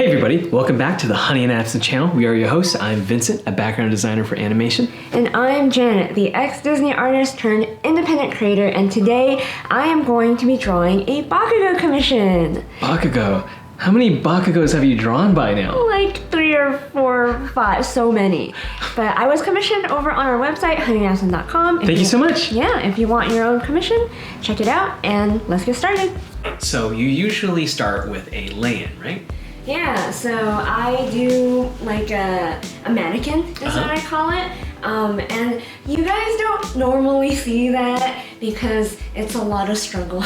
Hey everybody, welcome back to the Honey and Absinthe channel. We are your hosts. I'm Vincent, a background designer for animation. And I'm Janet, the ex-Disney artist turned independent creator, and today I am going to be drawing a Bakugo commission. Bakugo. How many Bakugos have you drawn by now? Like 3 or 4 or 5, so many. But I was commissioned over on our website, honeyandabsinthe.com. Thank you so much. Yeah, if you want your own commission, check it out and let's get started. So you usually start with a lay-in, right? Yeah, so I do like a mannequin, is what I call it. And you guys don't normally see that because it's a lot of struggle.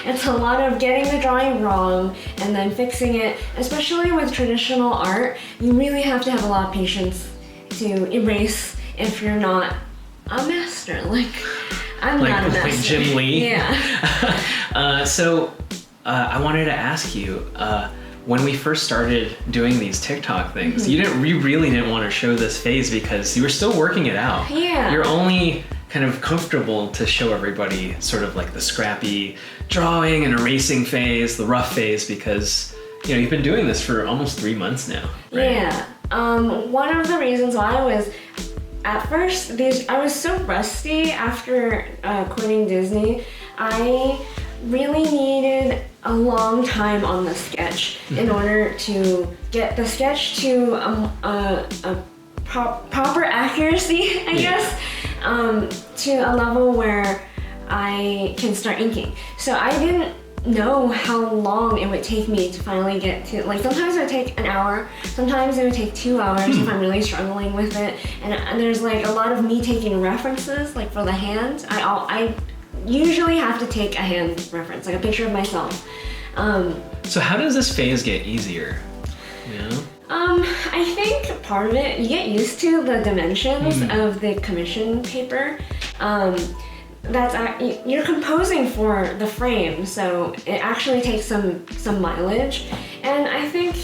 It's a lot of getting the drawing wrong and then fixing it. Especially with traditional art, you really have to have a lot of patience to erase if you're not a master. Like, I'm not a master. Like Jim Lee? Yeah. So I wanted to ask you, when we first started doing these TikTok things, you really didn't want to show this phase because you were still working it out. Yeah. You're only kind of comfortable to show everybody sort of like the scrappy drawing and erasing phase, the rough phase, because you've been doing this for almost 3 months now, right? Yeah. One of the reasons why I was at first, I was so rusty after quitting Disney. I really needed a long time on the sketch in order to get the sketch to a proper accuracy, I guess, to a level where I can start inking. So I didn't know how long it would take me to finally get to, like, sometimes it would take an hour, sometimes it would take 2 hours if I'm really struggling with it, and there's like a lot of me taking references, like for the hand. I usually have to take a hand reference, like a picture of myself. So how does this phase get easier? I think part of it, you get used to the dimensions of the commission paper. You're composing for the frame, so it actually takes some mileage. And I think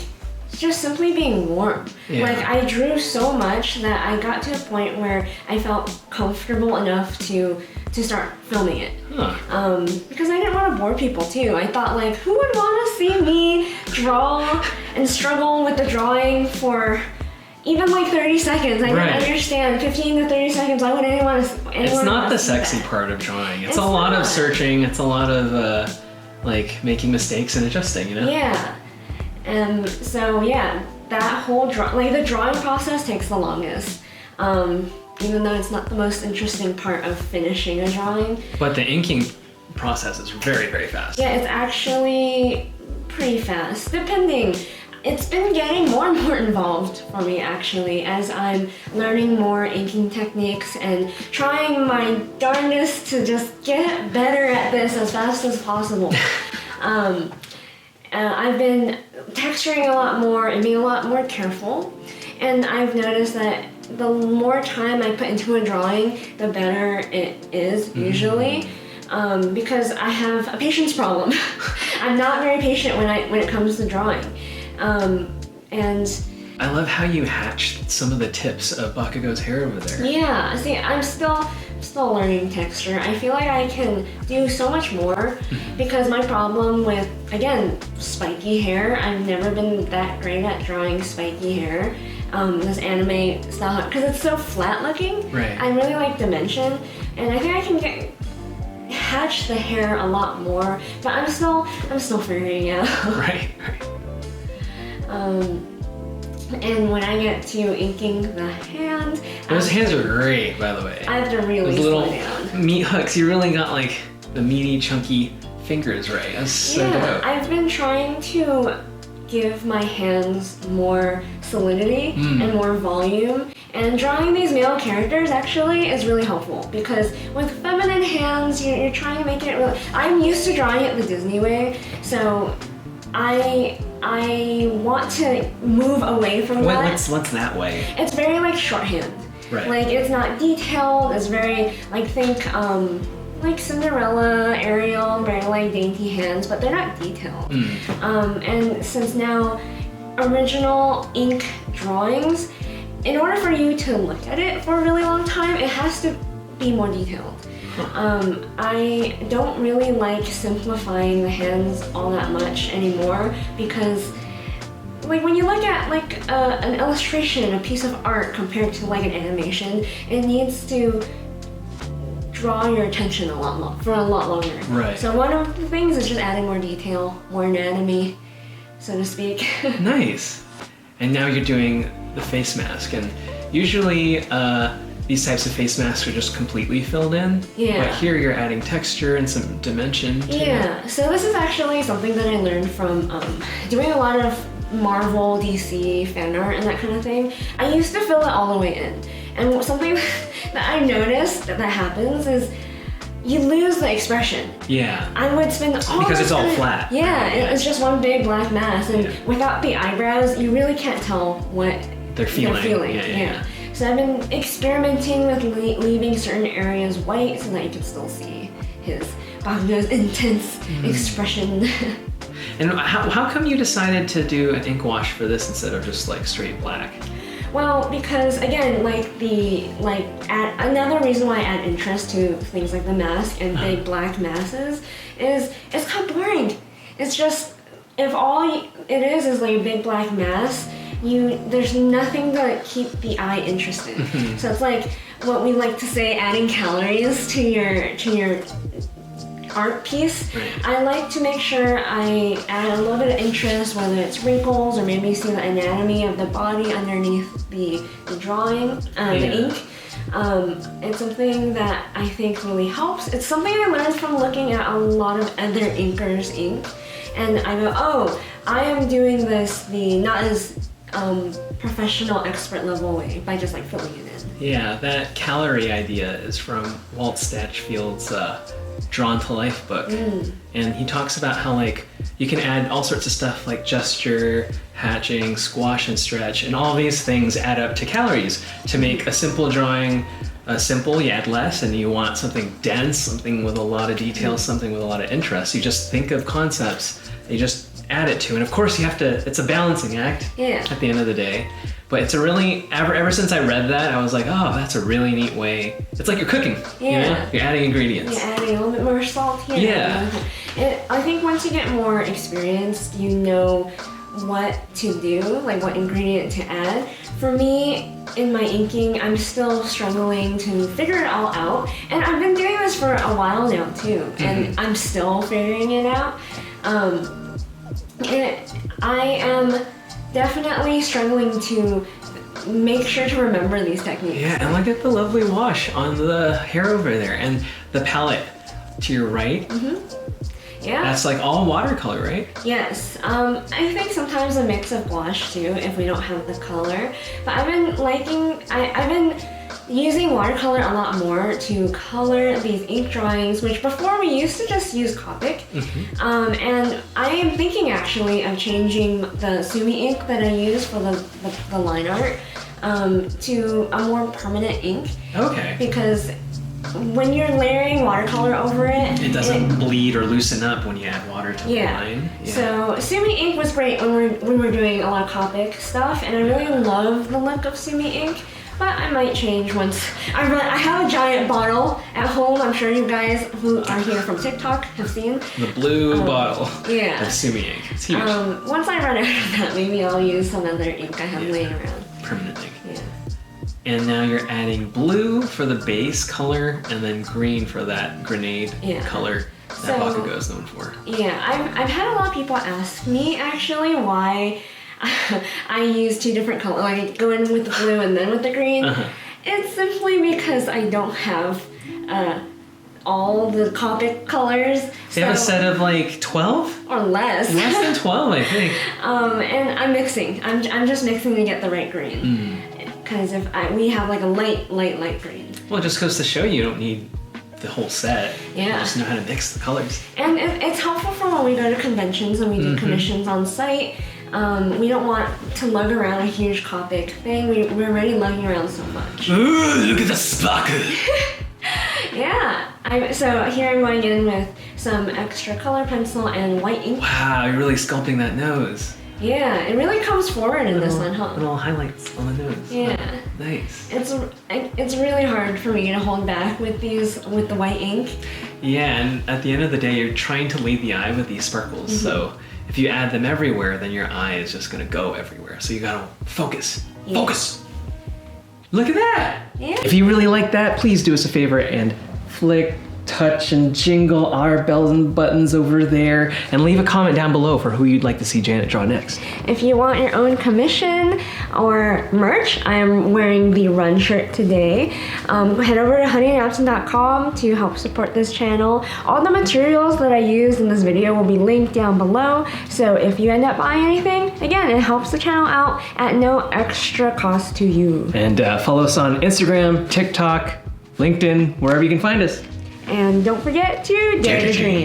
just simply being warm. Yeah. Like, I drew so much that I got to a point where I felt comfortable enough to start filming it. Because I didn't want to bore people too. I thought, like, who would want to see me draw and struggle with the drawing for even like 30 seconds? I didn't understand. 15 to 30 seconds, why would anyone It's not the sexy part of drawing. It's a lot of searching. It's a lot of like making mistakes and adjusting, Yeah. So yeah, that whole the drawing process takes the longest. Even though it's not the most interesting part of finishing a drawing. But the inking process is very, very fast. Yeah, it's actually pretty fast, depending. It's been getting more and more involved for me, actually, as I'm learning more inking techniques and trying my darndest to just get better at this as fast as possible. I've been texturing a lot more and being a lot more careful, and I've noticed that the more time I put into a drawing, the better it is usually, because I have a patience problem. I'm not very patient when it comes to drawing, and I love how you hatched some of the tips of Bakugo's hair over there. Yeah, see, I'm still learning texture. I feel like I can do so much more because my problem with, again, spiky hair, I've never been that great at drawing spiky hair. This anime style, because it's so flat looking. Right. I really like dimension, and I think I can hatch the hair a lot more, but I'm still figuring it out. Right. And when I get to inking the hands, those hands are great, by the way. I have to really slow down. Meat hooks. You really got like the meaty, chunky fingers right. That's so dope. I've been trying to give my hands more solidity and more volume, and drawing these male characters actually is really helpful because with feminine hands you're trying to make it really. I'm used to drawing it the Disney way, so I want to move away from that. What's that way? It's very like shorthand. Right. Like, it's not detailed. It's very like, think like Cinderella, Ariel, very like dainty hands, but they're not detailed. And since now original ink drawings, in order for you to look at it for a really long time, it has to be more detailed. I don't really like simplifying the hands all that much anymore because like when you look at like an illustration, a piece of art compared to like an animation, it needs to draw your attention for a lot longer. Right. So one of the things is just adding more detail, more anatomy, so to speak. Nice. And now you're doing the face mask, and usually these types of face masks are just completely filled in. Yeah. But here you're adding texture and some dimension to it. Yeah, so this is actually something that I learned from doing a lot of Marvel, DC, fan art, and that kind of thing. I used to fill it all the way in. And something that I noticed that happens is you lose the expression. Yeah. I would spend all Because this it's all time- flat. Yeah, it's just one big black mass, and Yeah. without the eyebrows, you really can't tell what They're feeling. Yeah. So I've been experimenting with leaving certain areas white so that you can still see Bakugo's intense expression. And how come you decided to do an ink wash for this instead of just like straight black? Well, because again, another reason why I add interest to things like the mask and big black masses is it's kind of boring. It's just, if all it is like a big black mass, there's nothing to keep the eye interested. So it's like what we like to say, adding calories to your art piece. Right. I like to make sure I add a little bit of interest, whether it's wrinkles or maybe see the anatomy of the body underneath the drawing, the ink. It's something that I think really helps. It's something I learned from looking at a lot of other inkers' ink, and I go, oh, I am doing this not as professional expert level way by just like filling it in. Yeah, that calorie idea is from Walt Stachfield's Drawn to Life book. And he talks about how like you can add all sorts of stuff like gesture, hatching, squash and stretch, and all these things add up to calories. To make a simple drawing simple, you add less, and you want something dense, something with a lot of detail, something with a lot of interest. You just think of concepts, you just add it to, and of course you have to, it's a balancing act at the end of the day. But it's a really, ever since I read that, I was like, oh, that's a really neat way. It's like you're cooking, you know? You're adding ingredients. You're adding a little bit more salt here. Yeah. I think once you get more experienced, you know what to do, like what ingredient to add. For me, in my inking, I'm still struggling to figure it all out. And I've been doing this for a while now too, and I'm still figuring it out. I am definitely struggling to make sure to remember these techniques. Yeah, and look at the lovely wash on the hair over there, and the palette to your right. Yeah. That's like all watercolor, right? Yes. I think sometimes a mix of gouache too, if we don't have the color. But I've been using watercolor a lot more to color these ink drawings, which before we used to just use Copic. And I am thinking actually of changing the Sumi ink that I use for the line art to a more permanent ink. Okay. Because when you're layering watercolor over it, it doesn't bleed or loosen up when you add water to the line. Yeah. So Sumi ink was great when we're doing a lot of Copic stuff, and I really love the look of Sumi ink. But I might change once. I have a giant bottle at home. I'm sure you guys who are here from TikTok have seen. The blue bottle of Sumi ink. It's huge. Once I run out of that, maybe I'll use some other ink I have laying around. Permanent ink. Yeah. And now you're adding blue for the base color and then green for that grenade color that Bakugo is known for. Yeah, I've had a lot of people ask me actually why I use two different colors, like go in with the blue and then with the green. It's simply because I don't have all the Copic colors. They have a set of like 12? Or less. Less than 12, I think. And I'm mixing. I'm just mixing to get the right green. Because we have like a light green. Well, it just goes to show you don't need the whole set. Yeah. You just know how to mix the colors. And it's helpful for when we go to conventions and we do commissions on site. We don't want to lug around a huge Copic thing. We're already lugging around so much. Ooh, look at the sparkle! Yeah. So here I'm going in with some extra color pencil and white ink. Wow, you're really sculpting that nose. Yeah, it really comes forward in this one, huh? Little highlights on the nose. Yeah. Oh, nice. It's really hard for me to hold back with the white ink. Yeah, and at the end of the day, you're trying to lead the eye with these sparkles, so if you add them everywhere, then your eye is just gonna go everywhere. So you gotta focus, focus. Look at that. Yeah. If you really like that, please do us a favor and flick, touch, and jingle our bells and buttons over there, and leave a comment down below for who you'd like to see Janet draw next. If you want your own commission or merch, I am wearing the Run shirt today. Head over to honeyandabsinthe.com to help support this channel. All the materials that I used in this video will be linked down below, so if you end up buying anything, again, it helps the channel out at no extra cost to you. And follow us on Instagram, TikTok, LinkedIn, wherever you can find us. And don't forget to dare to dream.